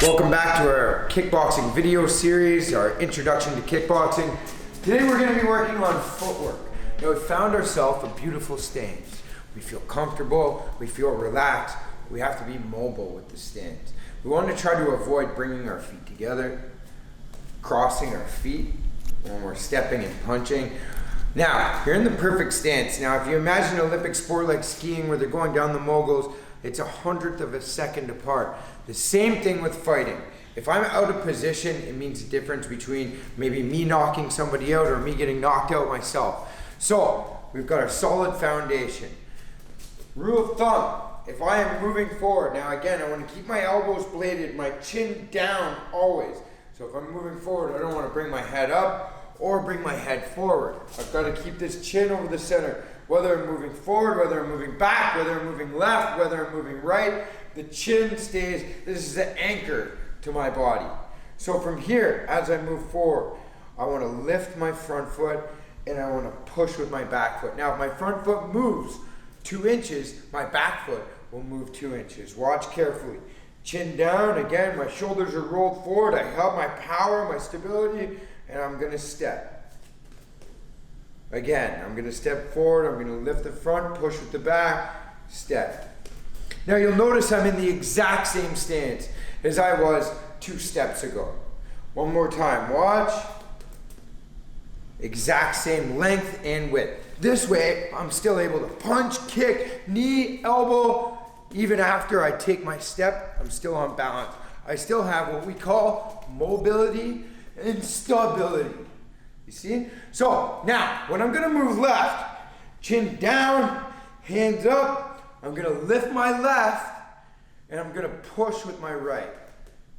Welcome back to our kickboxing video series, our introduction to kickboxing. Today we're going to be working on footwork. Now we found ourselves a beautiful stance. We feel comfortable, we feel relaxed, we have to be mobile with the stance. We want to try to avoid bringing our feet together, crossing our feet when we're stepping and punching. Now, you're in the perfect stance. Now if you imagine an Olympic sport like skiing where they're going down the moguls, it's 1/100 of a second apart. The same thing with fighting. If I'm out of position, it means the difference between maybe me knocking somebody out or me getting knocked out myself. So, we've got our solid foundation. Rule of thumb, if I am moving forward, now again, I want to keep my elbows bladed, my chin down always. So if I'm moving forward, I don't want to bring my head up or bring my head forward. I've got to keep this chin over the center. Whether I'm moving forward, whether I'm moving back, whether I'm moving left, whether I'm moving right, the chin stays. This is the anchor to my body. So from here, as I move forward, I want to lift my front foot and I want to push with my back foot. Now, if my front foot moves 2 inches, my back foot will move 2 inches. Watch carefully. Chin down, again, my shoulders are rolled forward. I have my power, my stability, and I'm going to step. Again, I'm going to step forward, I'm going to lift the front, push with the back, step. Now you'll notice I'm in the exact same stance as I was 2 steps ago. One more time, watch. Exact same length and width. This way, I'm still able to punch, kick, knee, elbow. Even after I take my step, I'm still on balance. I still have what we call mobility and stability. You see? So now, when I'm gonna move left, chin down, hands up, I'm gonna lift my left, and I'm gonna push with my right.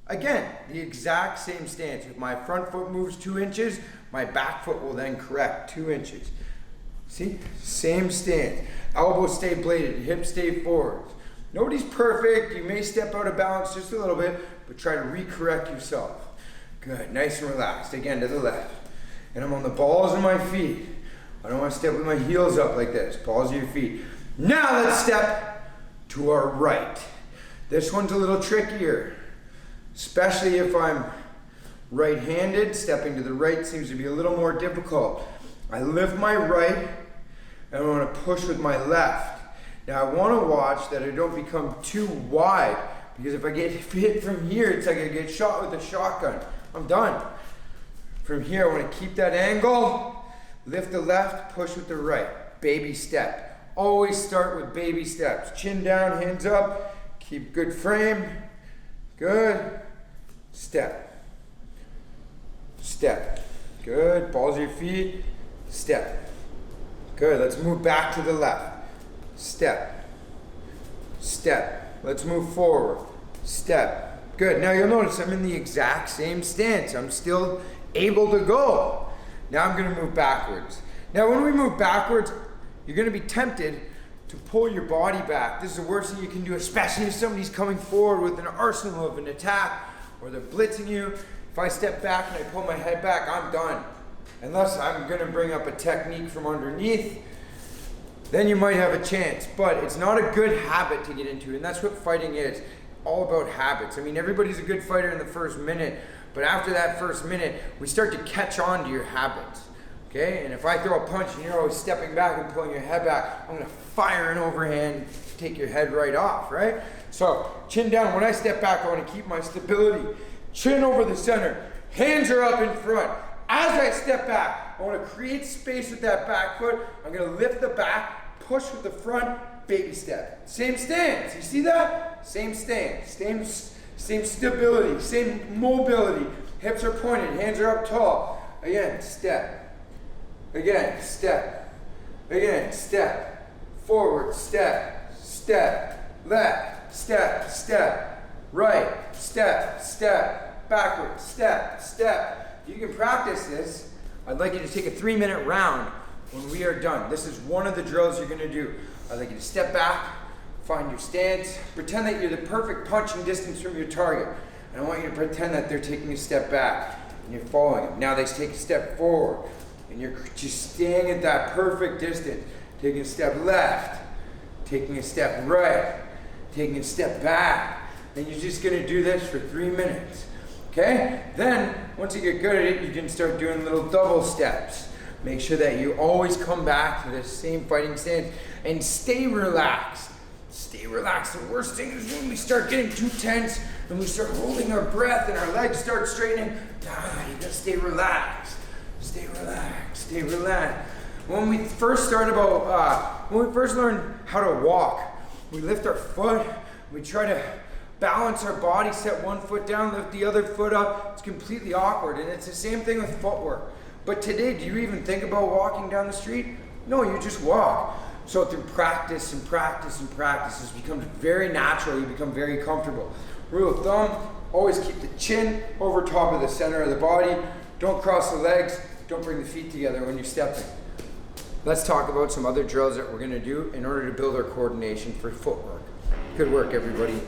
Again, the exact same stance. If my front foot moves 2 inches, my back foot will then correct 2 inches. See? Same stance. Elbows stay bladed, hips stay forward. Nobody's perfect. You may step out of balance just a little bit, but try to re-correct yourself. Good, nice and relaxed. Again, to the left. And I'm on the balls of my feet. I don't want to step with my heels up like this. Balls of your feet. Now let's step to our right. This one's a little trickier, especially if I'm right-handed. Stepping to the right seems to be a little more difficult. I lift my right and I want to push with my left. Now I want to watch that I don't become too wide, because if I get hit from here, it's like I get shot with a shotgun. I'm done. From here, I want to keep that angle, lift the left, push with the right. Baby step. Always start with baby steps. Chin down, hands up, keep good frame. Good. Step. Step. Good. Balls of your feet. Step. Good. Let's move back to the left. Step. Step. Let's move forward. Step. Good. Now you'll notice I'm in the exact same stance. I'm still able to go. Now I'm going to move backwards. Now when we move backwards, you're going to be tempted to pull your body back. This is the worst thing you can do, especially if somebody's coming forward with an arsenal of an attack or they're blitzing you. If I step back and I pull my head back, I'm done. Unless I'm going to bring up a technique from underneath, then you might have a chance. But it's not a good habit to get into, and that's what fighting is. All about habits. I mean, everybody's a good fighter in the first minute, but after that first minute, we start to catch on to your habits, okay? And if I throw a punch and you're always stepping back and pulling your head back, I'm gonna fire an overhand, take your head right off, right? So, chin down. When I step back, I wanna keep my stability. Chin over the center, hands are up in front. As I step back, I wanna create space with that back foot. I'm gonna lift the back, push with the front, baby step. Same stance, you see that? Same stance, same stability, same mobility. Hips are pointed, hands are up tall. Again, step. Again, step. Again, step. Forward, step. Step. Left, step, step. Right, step, step. Backward, step, step. If you can practice this, I'd like you to take a 3-minute round when we are done. This is one of the drills you're gonna do. I'd like you to step back, find your stance, pretend that you're the perfect punching distance from your target. And I want you to pretend that they're taking a step back and you're following them. Now they take a step forward and you're just staying at that perfect distance. Taking a step left, taking a step right, taking a step back, And you're just gonna do this for 3 minutes. Okay? Then, once you get good at it, you can start doing little double steps. Make sure that you always come back to the same fighting stance and stay relaxed. Stay relaxed. The worst thing is when we start getting too tense and we start holding our breath and our legs start straightening. You gotta stay relaxed. Stay relaxed. Stay relaxed. When we first learned how to walk, we lift our foot, we try to balance our body, set one foot down, lift the other foot up. It's completely awkward, and it's the same thing with footwork. But today, do you even think about walking down the street? No, you just walk. So through practice and practice and practice, it becomes very natural, you become very comfortable. Rule of thumb, always keep the chin over top of the center of the body. Don't cross the legs, don't bring the feet together when you're stepping. Let's talk about some other drills that we're gonna do in order to build our coordination for footwork. Good work, everybody.